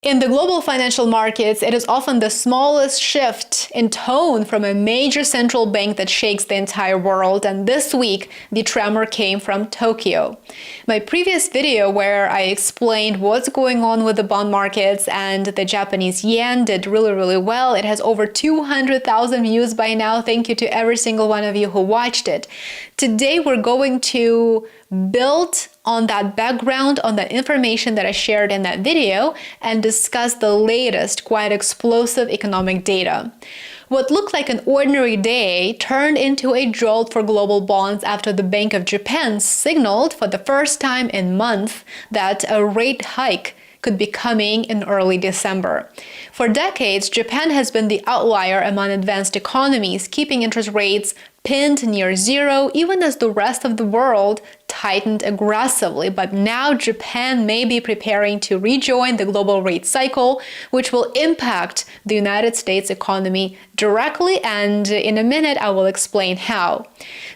In the global financial markets, it is often the smallest shift in tone from a major central bank that shakes the entire world, and this week, the tremor came from Tokyo. My previous video where I explained what's going on with the bond markets and the Japanese yen did really well. It has over 200,000 views by now. Thank you to every single one of you who watched it. Today, we're going to build on that background, on that information that I shared in that video, and discuss the latest, quite explosive economic data. What looked like an ordinary day turned into a jolt for global bonds after the Bank of Japan signaled for the first time in months that a rate hike could be coming in early December. For decades, Japan has been the outlier among advanced economies, keeping interest rates pinned near zero, even as the rest of the world tightened aggressively. But now Japan may be preparing to rejoin the global rate cycle, which will impact the United States economy directly, and in a minute I will explain how.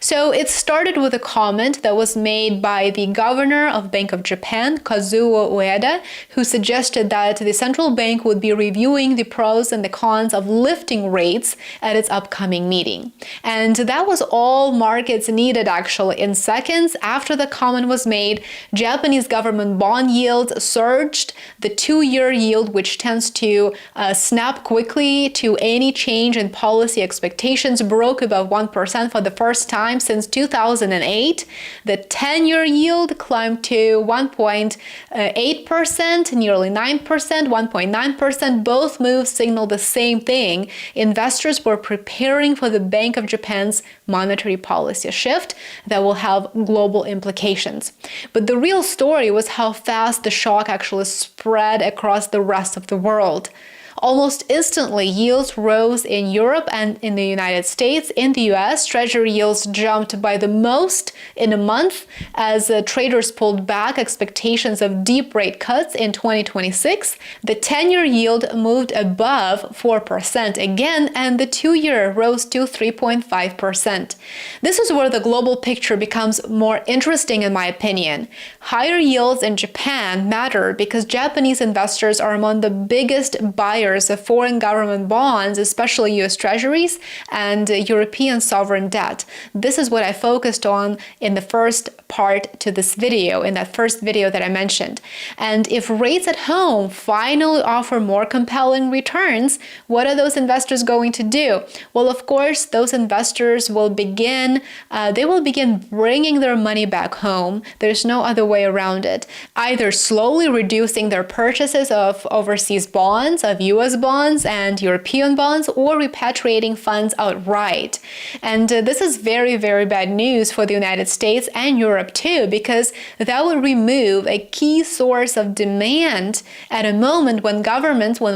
So it started with a comment that was made by the governor of Bank of Japan, Kazuo Ueda, who suggested that the central bank would be reviewing the pros and the cons of lifting rates at its upcoming meeting. And that was all markets needed actually. In seconds after the comment was made, Japanese government bond yields surged. The 2-year yield, which tends to snap quickly to any change in policy expectations, broke above 1% for the first time since 2008. The 10-year yield climbed to 1.8%, nearly 9%, 1.9%. Both moves signal the same thing. Investors were preparing for the Bank of Japan's monetary policy shift that will have global implications. But the real story was how fast the shock actually spread across the rest of the world. Almost instantly, yields rose in Europe and in the United States. In the US, Treasury yields jumped by the most in a month as traders pulled back expectations of deep rate cuts in 2026. The 10-year yield moved above 4% again, and the 2-year rose to 3.5%. This is where the global picture becomes more interesting, in my opinion. Higher yields in Japan matter because Japanese investors are among the biggest buyers of foreign government bonds, especially US Treasuries and European sovereign debt. This is what I focused on in the first part to this video, in that first video that I mentioned. And if rates at home finally offer more compelling returns, what are those investors going to do? Well, of course, those investors will begin bringing their money back home. There's no other way around it. Either slowly reducing their purchases of overseas bonds, of US bonds and European bonds, or repatriating funds outright. And this is very bad news for the United States and Europe too, because that would remove a key source of demand at a moment when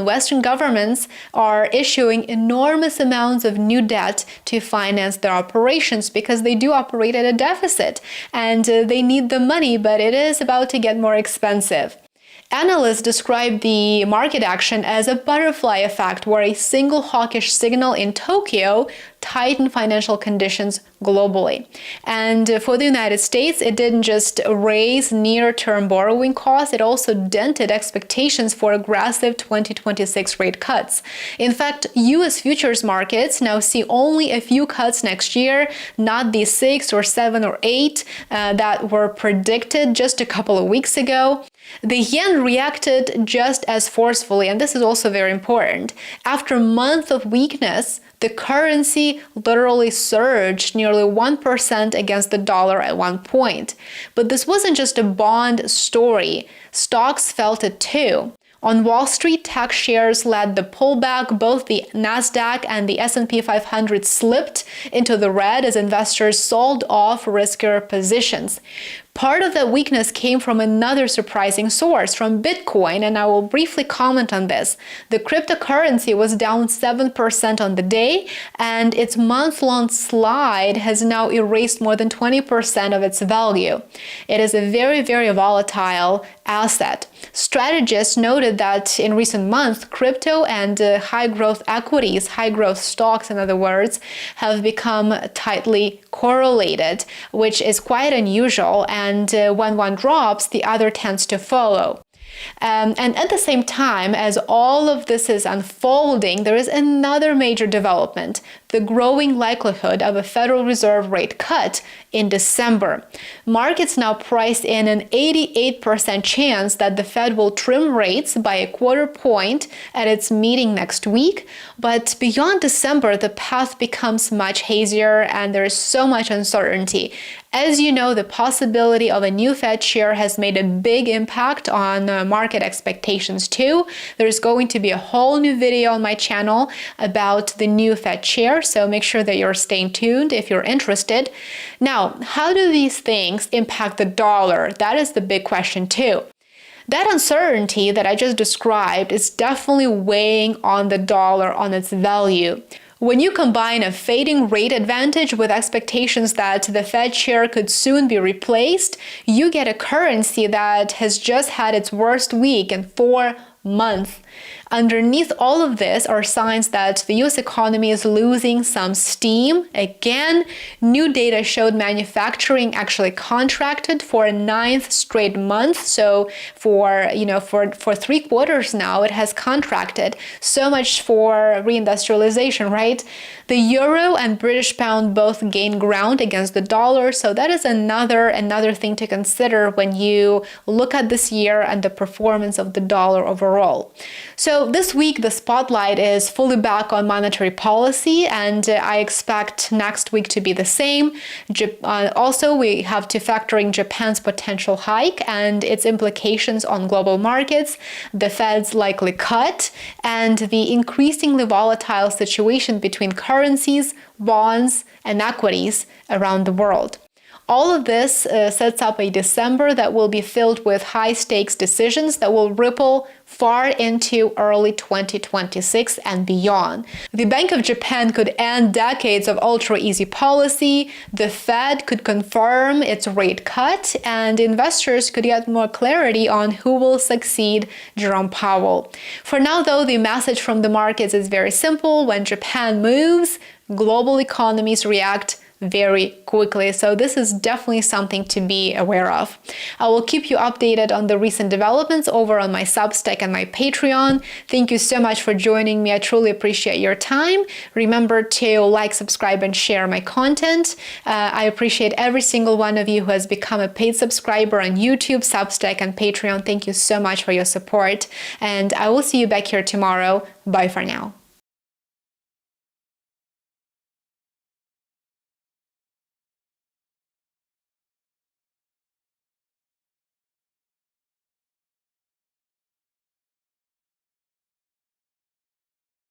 Western governments are issuing enormous amounts of new debt to finance their operations, because they do operate at a deficit and they need the money, but it is about to get more expensive. Analysts describe the market action as a butterfly effect, where a single hawkish signal in Tokyo tightened financial conditions globally. And for the United States, it didn't just raise near-term borrowing costs, it also dented expectations for aggressive 2026 rate cuts. In fact, US futures markets now see only a few cuts next year, not the 6 or 7 or 8 that were predicted just a couple of weeks ago. The yen reacted just as forcefully, and this is also very important. After a month of weakness, the currency literally surged nearly 1% against the dollar at one point. But this wasn't just a bond story. Stocks felt it too. On Wall Street, tech shares led the pullback. Both the Nasdaq and the S&P 500 slipped into the red as investors sold off riskier positions. Part of that weakness came from another surprising source, from Bitcoin, and I will briefly comment on this. The cryptocurrency was down 7% on the day, and its month-long slide has now erased more than 20% of its value. It is a very volatile asset. Strategists noted that in recent months, crypto and high-growth equities, high-growth stocks, in other words, have become tightly correlated, which is quite unusual, and when one drops, the other tends to follow. And at the same time, as all of this is unfolding, there is another major development: the growing likelihood of a Federal Reserve rate cut in December. Markets now price in an 88% chance that the Fed will trim rates by a quarter point at its meeting next week. But beyond December, the path becomes much hazier and there is so much uncertainty. As you know, the possibility of a new Fed chair has made a big impact on market expectations too. There's going to be a whole new video on my channel about the new Fed chair, so make sure that you're staying tuned if you're interested. Now, how do these things impact the dollar? That is the big question too. That uncertainty that I just described is definitely weighing on the dollar, on its value. When you combine a fading rate advantage with expectations that the Fed chair could soon be replaced, you get a currency that has just had its worst week in 4 months. Underneath all of this are signs that the US economy is losing some steam. Again, new data showed manufacturing actually contracted for a 9th straight month. So for 3 quarters now, it has contracted. So much for reindustrialization, right? The euro and British pound both gained ground against the dollar. So that is another thing to consider when you look at this year and the performance of the dollar overall. So this week, the spotlight is fully back on monetary policy, and I expect next week to be the same. Also, we have to factor in Japan's potential hike and its implications on global markets, the Fed's likely cut, and the increasingly volatile situation between currencies, bonds, and equities around the world. All of this sets up a December that will be filled with high-stakes decisions that will ripple far into early 2026 and beyond. The Bank of Japan could end decades of ultra-easy policy, the Fed could confirm its rate cut, and investors could get more clarity on who will succeed Jerome Powell. For now, though, the message from the markets is very simple. When Japan moves, global economies react very quickly. So this is definitely something to be aware of. I will keep you updated on the recent developments over on my Substack and my Patreon. Thank you so much for joining me. I truly appreciate your time. Remember to like, subscribe, and share my content. I appreciate every single one of you who has become a paid subscriber on YouTube, Substack, and Patreon. Thank you so much for your support. And I will see you back here tomorrow. Bye for now.